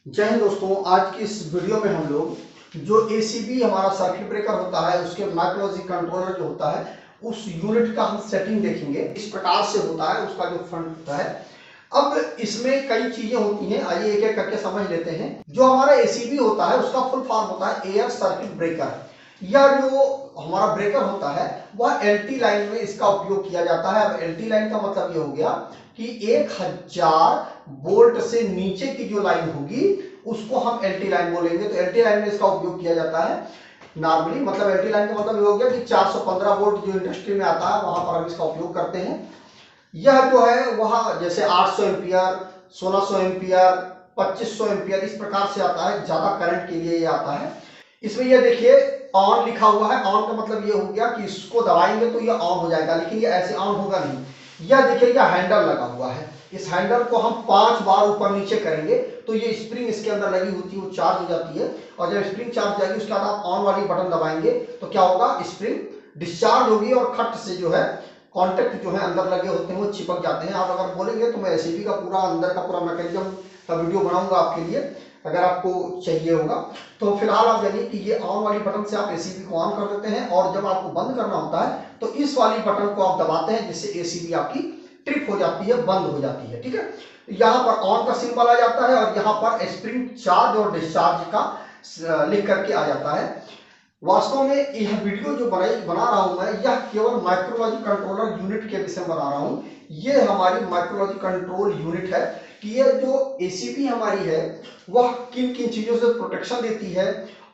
जय हिंद दोस्तों। आज की इस वीडियो में हम लोग जो एसीबी हमारा सर्किट ब्रेकर होता है उसके माइक्रोलॉजी कंट्रोलर जो होता है उस यूनिट का हम सेटिंग देखेंगे। इस प्रकार से होता है उसका जो फंड होता है। अब इसमें कई चीजें होती हैं, आइए एक एक करके समझ लेते हैं। जो हमारा एसीबी होता है उसका फुल फॉर्म होता है एयर सर्किट ब्रेकर। यह जो हमारा ब्रेकर होता है वह एलटी लाइन में इसका उपयोग किया जाता है। अब एलटी लाइन का मतलब ये हो गया कि 1000 वोल्ट से नीचे की जो लाइन होगी उसको हम एलटी लाइन बोलेंगे। तो एलटी लाइन में इसका उपयोग किया जाता है नॉर्मली। मतलब एलटी लाइन का मतलब ये हो गया कि 415 वोल्ट जो इंडस्ट्री में आता है वहां पर हम इसका उपयोग करते हैं। यह जो है वह जैसे 800 एम्पियर, 1600 एम्पियर, 2500 एम्पियर इस प्रकार से आता है। ज्यादा करंट के लिए ये आता है। इसमें ये देखिए ऑन लिखा हुआ है। ऑन का मतलब ये हो गया कि इसको दबाएंगे तो ये ऑन हो जाएगा, लेकिन ये ऐसे ऑन होगा नहीं। यह देखिए यह हैंडल लगा हुआ है। इस हैंडल को हम 5 बार ऊपर नीचे करेंगे तो ये स्प्रिंग इसके अंदर लगी होती है वो चार्ज हो जाती है। और जब स्प्रिंग चार्ज हो जाएगी उसके बाद आप ऑन वाली बटन दबाएंगे तो क्या होगा, स्प्रिंग डिस्चार्ज होगी और खट से जो है कॉन्टेक्ट जो है अंदर लगे होते हैं वो चिपक जाते हैं। आप अगर बोलेंगे तो मैं एसीबी का पूरा अंदर का पूरा मैकेनिज्म का वीडियो बनाऊंगा आपके लिए अगर आपको चाहिए होगा। तो फिलहाल आप जानिए कि ये ऑन वाली बटन से आप एसीबी को ऑन कर देते हैं और जब आपको बंद करना होता है तो इस वाली बटन को आप दबाते हैं जिससे एसीबी आपकी ट्रिप हो जाती है, बंद हो जाती है। ठीक है, यहाँ पर ऑन का सिंबल आ जाता है और यहाँ पर स्प्रिंग चार्ज और डिस्चार्ज का लिख करके आ जाता है। वास्तव में यह वीडियो जो बना रहा हूं मैं, यह केवल माइक्रोलॉजी कंट्रोलर यूनिट के विषय में बना रहा हूं। ये हमारी माइक्रोलॉजी कंट्रोल यूनिट है कि ये जो एसीबी हमारी है वह किन किन चीजों से प्रोटेक्शन देती है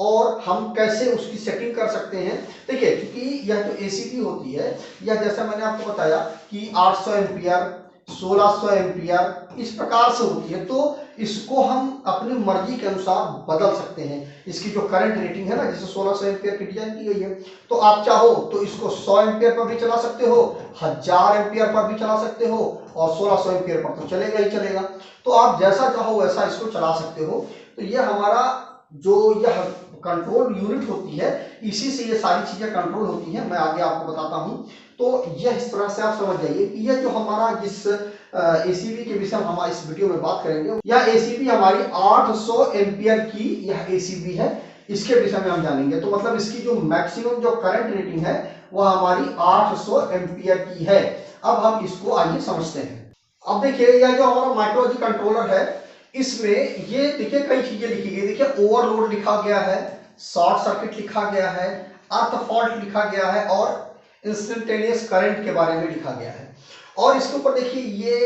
और हम कैसे उसकी सेटिंग कर सकते हैं। देखिए, क्योंकि यह जो एसीबी होती है यह जैसा मैंने आपको बताया कि 800 एम्पियर, 1600 एम्पियर इस प्रकार से होती है। तो इसको हम अपनी मर्जी के अनुसार बदल सकते हैं। इसकी जो करंट रेटिंग है ना, जैसे 1600 एम्पियर की डिजाइन की गई है तो आप चाहो तो इसको 100 एम्पियर पर भी चला सकते हो, 1000 एम्पियर पर भी चला सकते हो और 1600 एम्पियर पर तो चलेगा ही चलेगा। तो आप जैसा चाहो वैसा इसको चला सकते हो। तो यह हमारा जो यह कंट्रोल यूनिट होती है इसी से ये सारी चीजें कंट्रोल होती हैं। मैं आगे आपको बताता हूं। तो यह इस तरह से आप समझ जाइए कि यह जो हमारा जिस एसीबी के विषय में हम इस वीडियो में बात करेंगे, यह एसीबी हमारी 800 एम्पियर की यह एसीबी है। इसके विषय में हम जानेंगे। तो मतलब इसकी जो मैक्सिमम जो करंट रेटिंग है वह हमारी 800 एम्पियर की है। अब हम इसको आइए समझते हैं। अब देखिए यह जो हमारा माइक्रोलॉजी कंट्रोलर है इसमें ये देखिए कई चीजें लिखी गई। देखिए ओवरलोड लिखा गया है, शॉर्ट सर्किट लिखा गया है, अर्थ फॉल्ट लिखा गया है और इंस्टेंटेनियस करंट के बारे में लिखा गया है। और इसके ऊपर देखिए ये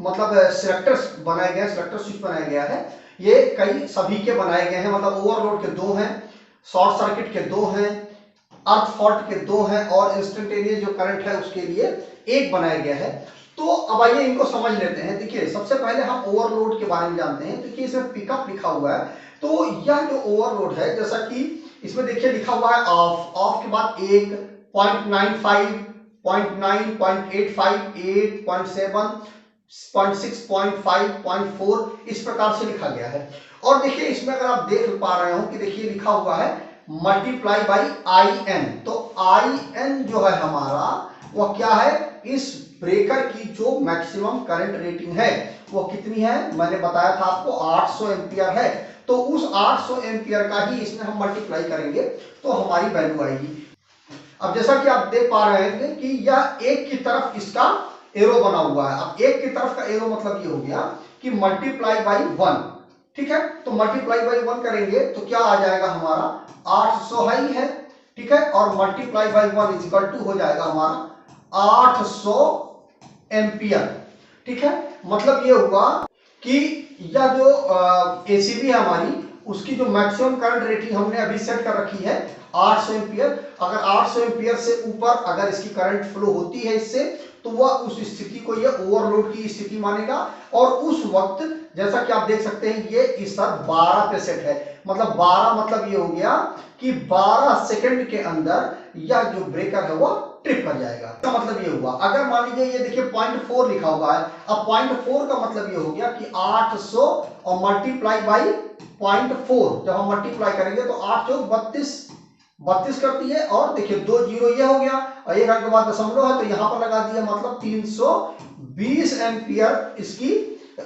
मतलब सिलेक्टर्स बनाए गए हैं, सिलेक्टर स्विच बनाया गया है। ये कई सभी के बनाए गए हैं। मतलब ओवरलोड के 2 हैं, शॉर्ट सर्किट के 2 हैं, अर्थ फॉल्ट के 2 हैं और इंस्टेंटेनियस जो करंट है उसके लिए 1 बनाया गया है। तो अब आइए इनको समझ लेते हैं। देखिए सबसे पहले हम ओवरलोड के बारे में जानते हैं। देखिए इसमें पिकअप लिखा हुआ है। तो यह जो ओवरलोड है जैसा कि इसमें देखिए लिखा हुआ है ऑफ, ऑफ के बाद 1, 0.95, 0.9, 0.85, 8, 0.7, 0.6, 0.5, 0.4 इस प्रकार से लिखा गया है। और देखिए इसमें अगर आप देख पा रहे हो कि देखिए लिखा हुआ है मल्टीप्लाई बाई आई एन। तो आई एन जो है हमारा वह क्या है, इस ब्रेकर की जो मैक्सिमम करंट रेटिंग है वो कितनी है, मैंने बताया था आपको 800 एम्पियर है। तो उस 800 एम्पियर का ही इसमें हम मल्टीप्लाई करेंगे तो हमारी वैल्यू आएगी। अब जैसा कि आप देख पा रहे हैं कि यह एक की तरफ इसका एरो बना हुआ है। अब एक की तरफ का एरो मतलब ये हो गया कि मल्टीप्लाई बाई 1। ठीक है, तो मल्टीप्लाई बाई 1 करेंगे तो क्या आ जाएगा हमारा 800 ही है। ठीक है, और multiply by 1 is equal to हो जाएगा हमारा 800 एम्पियर। ठीक है, मतलब ये हुआ कि यह जो एसीबी है हमारी उसकी जो मैक्सिमम करंट रेटिंग हमने अभी सेट कर रखी है 800 एम्पियर। अगर 800 एम्पियर से ऊपर अगर इसकी करंट फ्लो होती है इससे तो वह उस स्थिति को ये ओवरलोड की स्थिति मानेगा। और उस वक्त जैसा कि आप देख सकते हैं ये स्तर 12 पे सेट है। मतलब 12 मतलब ये हो गया कि 12 सेकंड के अंदर यह जो ब्रेकर है वो ट्रिप कर जाएगा। इसका मतलब ये हुआ, अगर मान लीजिए ये देखिए 0.4 लिखा हुआ है। अब 0.4 का मतलब ये हो गया कि 800 और मल्टीप्लाई बाई 0.4 जब हम मल्टीप्लाई करेंगे तो 8 चौक 32 करती है। और देखिए 2 जीरो ये हो गया और एक अंक के बाद दशमलव है तो यहां पर लगा दिया, मतलब 320 एम्पियर इसकी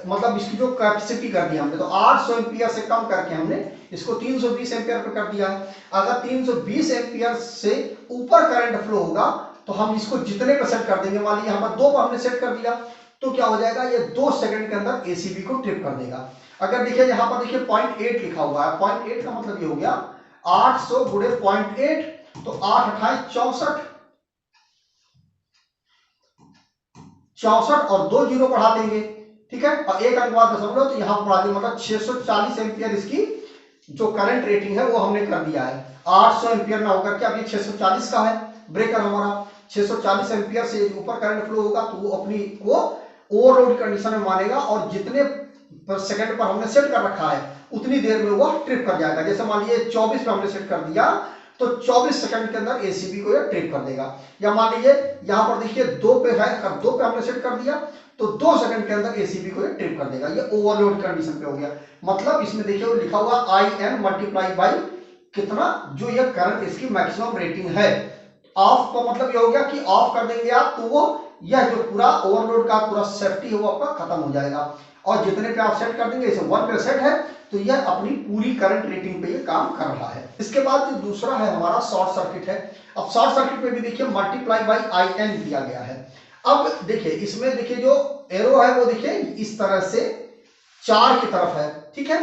मतलब इसकी जो कैपेसिटी कर दी हमने, तो 800 एम्पियर से कम करके हमने इसको 320 एम्पियर पे कर दिया है। अगर 320 एम्पियर से ऊपर करंट फ्लो होगा तो हम इसको जितने पे सेट कर देंगे, मान लीजिए यहाँ पर 2 पर हमने सेट कर दिया, तो क्या हो जाएगा, ये 2 सेकंड के अंदर एसीबी को ट्रिप कर देगा। अगर देखिए यहाँ पर देखिए 0.8 लिखा हुआ है, 0.8 का मतलब ये हो गया 800 गुणे 0.8, तो 8 अठाई 64, 64 और 2 जीरो बढ़ा देंगे, ठीक है, और एक अंक बाद दशमलव, तो यहां बढ़ा देंगे, मतलब 640 एम्पियर इसकी जो करंट रेटिंग है वो हमने कर दिया है। 800 एम्पियर ना होकर के अब ये 640 का है ब्रेकर हमारा, 640 एम्पियर से ऊपर करंट फ्लो होगा तो वो अपनी को ओवरलोड कंडीशन में मानेगा, और जितने पर सेकंड पर हमने सेट कर रखा है उतनी देर में वो ट्रिप कर जाएगा। जैसे मान लीजिए 24 पे हमने सेट कर दिया तो 24 सेकंड के अंदर एसीबी को ये ट्रिप कर देगा। या मान लीजिए यहां पर देखिए 2 पे है, अगर 2 पे हमने सेट कर दिया तो 2 सेकंड के अंदर एसीबी को ये ट्रिप कर देगा। ये ओवरलोड कंडीशन पे हो गया। मतलब इसमें देखिए वो लिखा हुआ IN मल्टीप्लाई बाई कितना, जो ये करंट इसकी मैक्सिमम रेटिंग है। ऑफ का मतलब ये हो गया कि ऑफ कर देंगे आप तो वो यह जो पूरा ओवरलोड का पूरा सेफ्टी है वो आपका खत्म हो जाएगा। और जितने पे आप सेट कर देंगे, जैसे 1 पे सेट है तो यह अपनी पूरी करंट रेटिंग पे ये काम कर रहा है। इसके बाद जो दूसरा है हमारा शॉर्ट सर्किट है। अब शॉर्ट सर्किट पे भी देखिए मल्टीप्लाई बाई IN दिया गया है। अब देखिए इसमें देखिए जो एरो है वो देखिए इस तरह से 4 की तरफ है, ठीक है,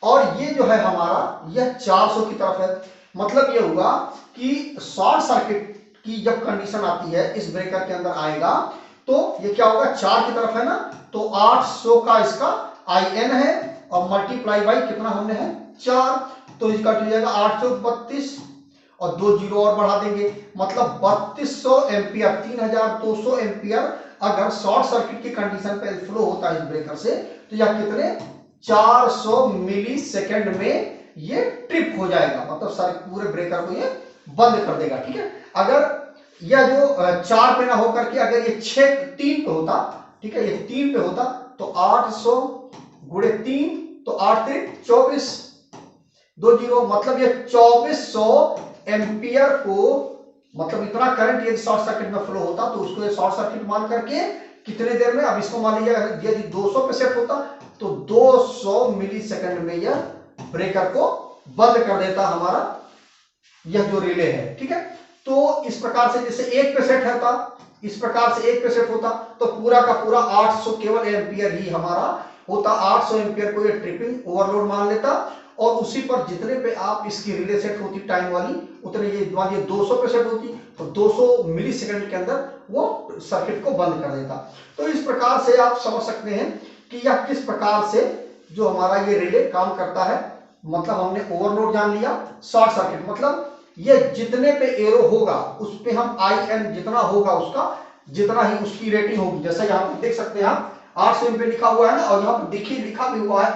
और ये जो है हमारा यह 400 की तरफ है। मतलब ये हुआ कि शॉर्ट सर्किट की जब कंडीशन आती है इस ब्रेकर के अंदर आएगा तो ये क्या होगा, 4 की तरफ है ना, तो 800 का इसका IN है और मल्टीप्लाई बाई कितना हमने है 4, तो इसका हो जाएगा 832 और 2 जीरो और बढ़ा देंगे, मतलब 3200 एम्पियर, 3200 एम्पियर अगर शॉर्ट सर्किट की कंडीशन पे फ्लो होता है इस ब्रेकर से, तो यह कितने 400 मिली सेकेंड में ये ट्रिप हो जाएगा, मतलब सारे पूरे ब्रेकर को ये बंद कर देगा, ठीक है। अगर यह जो 4 पे ना होकर के अगर ये 3 पे होता, ठीक है, ये 3 पे होता तो 800 गुणे 3 तो 8 3 24, 2 जीरो, मतलब ये 2400 एम्पियर को, मतलब इतना करंट यदि शॉर्ट सर्किट में फ्लो होता तो उसको ये शॉर्ट सर्किट मान करके कितने देर में, अब इसको मान लीजिए यदि 200 पे सेट होता तो 200 मिली सेकंड में यह ब्रेकर को बंद कर देता हमारा यह जो रिले है, ठीक है। तो इस प्रकार से जैसे 1 पे सेट होता, इस प्रकार से 1 पे सेट होता तो पूरा का पूरा 800 केवल एम्पियर ही हमारा होता, 800 एम्पियर को ये ट्रिपिंग ओवरलोड मान लेता, और उसी पर जितने पे आप इसकी रिले सेट होती टाइम वाली उतने, ये मान लीजिए 200 पे सेट होती तो 200 मिली सेकंड के अंदर वो सर्किट को बंद कर देता। तो इस प्रकार से आप समझ सकते हैं कि यह किस प्रकार से जो हमारा ये रिले काम करता है। मतलब हमने ओवरलोड जान लिया, शॉर्ट सर्किट मतलब ये जितने पे एरो होगा उस पे हम IN जितना होगा उसका जितना ही उसकी रेटिंग होगी। जैसा यहाँ पे देख सकते हैं आप 800 एम्पियर लिखा हुआ है ना, और यहाँ पे देखिए लिखा भी हुआ है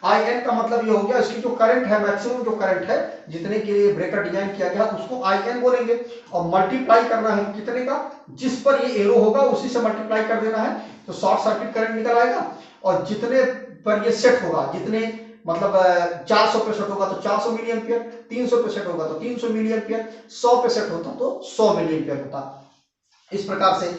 IN का मतलब ये हो गया इसकी जो करंट है, मैक्सिमम जो करंट है जितने के लिए ब्रेकर डिजाइन किया गया उसको IN बोलेंगे, और मल्टीप्लाई करना है कितने का, जिस पर ये एरो होगा उसी से मल्टीप्लाई कर देना है, तो शॉर्ट सर्किट करंट निकल आएगा। और जितने पर ये सेट होगा, जितने मतलब 400 पे सेट होगा तो 400 मिली एम्पियर, 300 पे सेट होगा तो 300 मिली एम्पियर, 100 पे सेट होता तो 100 मिली एम्पियर होता। इस प्रकार से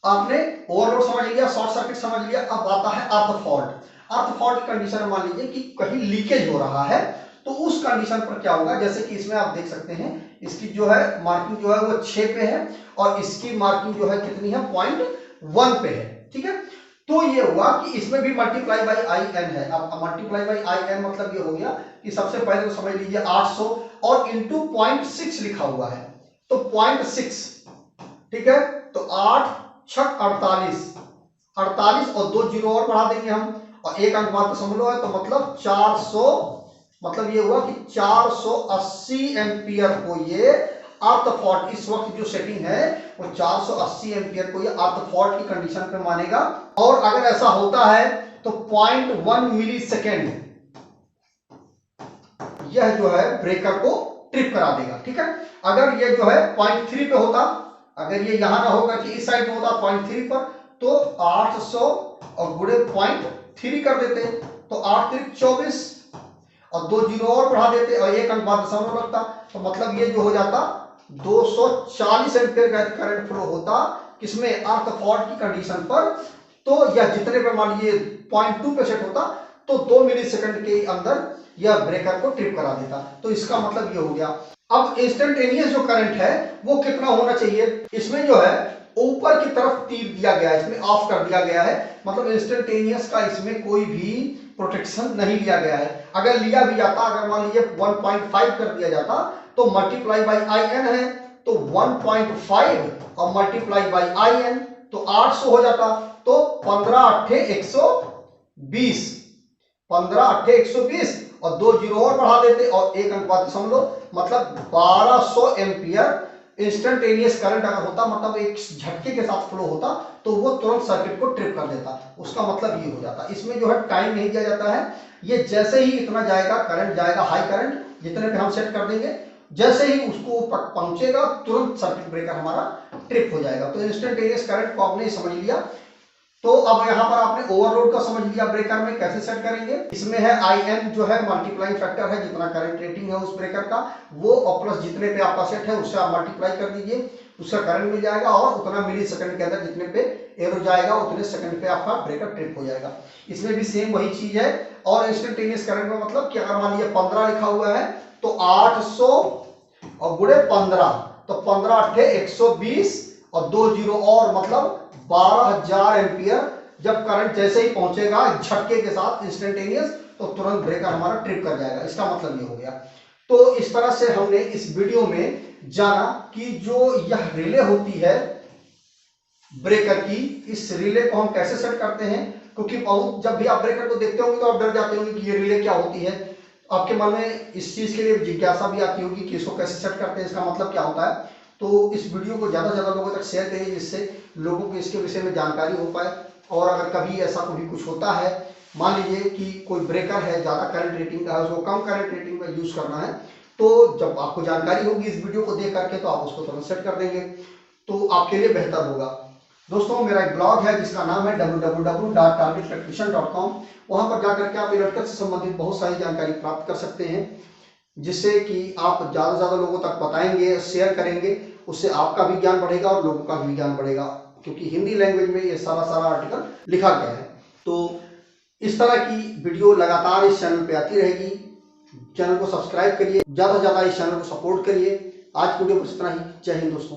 आपने ओवरलोड समझ लिया, शॉर्ट सर्किट समझ लिया। अब आता है अर्थ फॉल्ट। अर्थ फॉल्ट कंडीशन में मान लीजिए कि कहीं लीकेज हो रहा है तो उस कंडीशन पर क्या होगा, जैसे कि इसमें आप देख सकते हैं इसकी जो है मार्किंग जो है वो 6 पे है और इसकी मार्किंग जो है कितनी है 0.1 पे है, ठीक है। तो ये हुआ कि इसमें भी मल्टीप्लाई बाई IN है। अब मल्टीप्लाई बाई IN मतलब ये हो गया कि सबसे पहले तो समझ लीजिए 800 और इंटू 0.6 लिखा हुआ है, तो 0.6, ठीक है, तो 8 6 48, 48 और 2 जीरो और बढ़ा देंगे हम, और एक अंक बाद दशमलव है तो मतलब 400, मतलब ये हुआ कि 480 एम्पियर को ये अर्थ फॉल्ट, इस वक्त जो सेटिंग है वो 480 एम्पियर को ये अर्थ फॉल्ट की कंडीशन पे मानेगा। और अगर ऐसा होता है तो 0.1 मिली सेकेंड यह जो है ब्रेकर को ट्रिप करा देगा, ठीक है। अगर ये जो है 0.3 पे होता, अगर ये यहां ना होकर कि इस साइड में होता 0.3 पर, तो 800 और गुणे 0.3 कर देते तो 8 3 24 और 2 जीरो और बढ़ा देते और एक अंक बाद दशमलव लगता, तो मतलब ये जो हो जाता 240 एम्पियर का करंट फ्लो होता, किसमें अर्थ फॉल्ट की कंडीशन पर तो यह जितने पे मान लीजिए 0.2 पे सेट होता तो 2 मिली सेकंड के अंदर यह ब्रेकर को ट्रिप करा देता। तो इसका मतलब ये हो गया। अब इंस्टेंटेनियस जो करंट है वो कितना होना चाहिए, इसमें जो है ऊपर की तरफ तीर दिया गया है, इसमें ऑफ कर दिया गया है, मतलब इंस्टेंटेनियस का इसमें कोई भी प्रोटेक्शन नहीं लिया गया है। अगर लिया भी जाता, अगर मान लीजिए 1.5 कर दिया जाता तो मल्टीप्लाई बाई आई एन है, तो 1.5 और मल्टीप्लाई बाई आई एन तो 800 हो जाता। तो 15 अट्ठे 120, 15 अट्ठे 120 और 2 जीरो और बढ़ा देते और 1 अंक बाद दशमलव, मतलब 1200 एम्पियर इंस्टेंटेनियस करंट अगर होता, मतलब एक झटके के साथ फ्लो होता तो वो तुरंत सर्किट को ट्रिप कर देता। उसका मतलब ये हो जाता। इसमें जो है टाइम नहीं दिया जाता है, ये जैसे ही इतना जाएगा करंट जाएगा, हाई करंट जितने पे हम सेट कर देंगे, जैसे ही उसको पहुंचेगा तुरंत सर्किट ब्रेकर हमारा ट्रिप हो जाएगा। तो इंस्टेंटेनियस करंट को आपने समझ लिया। तो अब यहां पर आपने ओवरलोड का समझ लिया, ब्रेकर में कैसे सेट करेंगे। इसमें है आई एन जो है मल्टीप्लाइंग फैक्टर है, जितना करंट रेटिंग है उस ब्रेकर का वो, और प्लस जितने पे आपका सेट है उससे आप मल्टीप्लाई कर दीजिए, उसका करंट मिल जाएगा और उतना मिली सेकंड के अंदर जितने पे एरो जाएगा उतने सेकंड पे आपका ब्रेकर ट्रिप हो जाएगा। इसमें भी सेम वही चीज है। और इंस्टेंटेनियस करंट में मतलब कि अगर मान लीजिए 15 लिखा हुआ है तो 800 और गुणे 15, तो 15 अट्ठे 120 और 2 जीरो और मतलब 12,000 एम्पियर। जब करंट जैसे ही पहुंचेगा झटके के साथ इंस्टेंटेनियस तो तुरंत ब्रेकर हमारा ट्रिप कर जाएगा। इसका मतलब ये हो गया। तो इस तरह से हमने इस वीडियो में जाना कि जो यह रिले होती है ब्रेकर की, इस रिले को हम कैसे सेट करते हैं। क्योंकि बहुत जब भी आप ब्रेकर को देखते होंगे तो आप डर जाते होंगे कि ये रिले क्या होती है। आपके मन में इस चीज के लिए जिज्ञासा भी आती होगी कि इसको कैसे सेट करते हैं, इसका मतलब क्या होता है। तो इस वीडियो को ज्यादा से ज्यादा लोगों तक शेयर करिए जिससे लोगों को इसके विषय में जानकारी हो पाए। और अगर कभी ऐसा कभी कुछ होता है, मान लीजिए कि कोई ब्रेकर है ज्यादा करंट रेटिंग का है, उसको कम करंट रेटिंग का यूज करना है, तो जब आपको जानकारी होगी इस वीडियो को देख करके तो आप उसको तुरंत सेट कर देंगे, तो आपके लिए बेहतर होगा। दोस्तों मेरा एक ब्लॉग है जिसका नाम है www.targetelectrician.com। वहां पर जाकर के आप इलेक्ट्रिकल से संबंधित बहुत सारी जानकारी प्राप्त कर सकते हैं, जिससे कि आप ज्यादा से ज्यादा लोगों तक बताएंगे, शेयर करेंगे, उससे आपका भी ज्ञान बढ़ेगा और लोगों का भी ज्ञान बढ़ेगा। क्योंकि हिंदी लैंग्वेज में ये सारा आर्टिकल लिखा गया है। तो इस तरह की वीडियो लगातार इस चैनल पे आती रहेगी। चैनल को सब्सक्राइब करिए, ज्यादा से ज्यादा इस चैनल को सपोर्ट करिए। आज की वीडियो बस इतना ही। जय हिंद दोस्तों।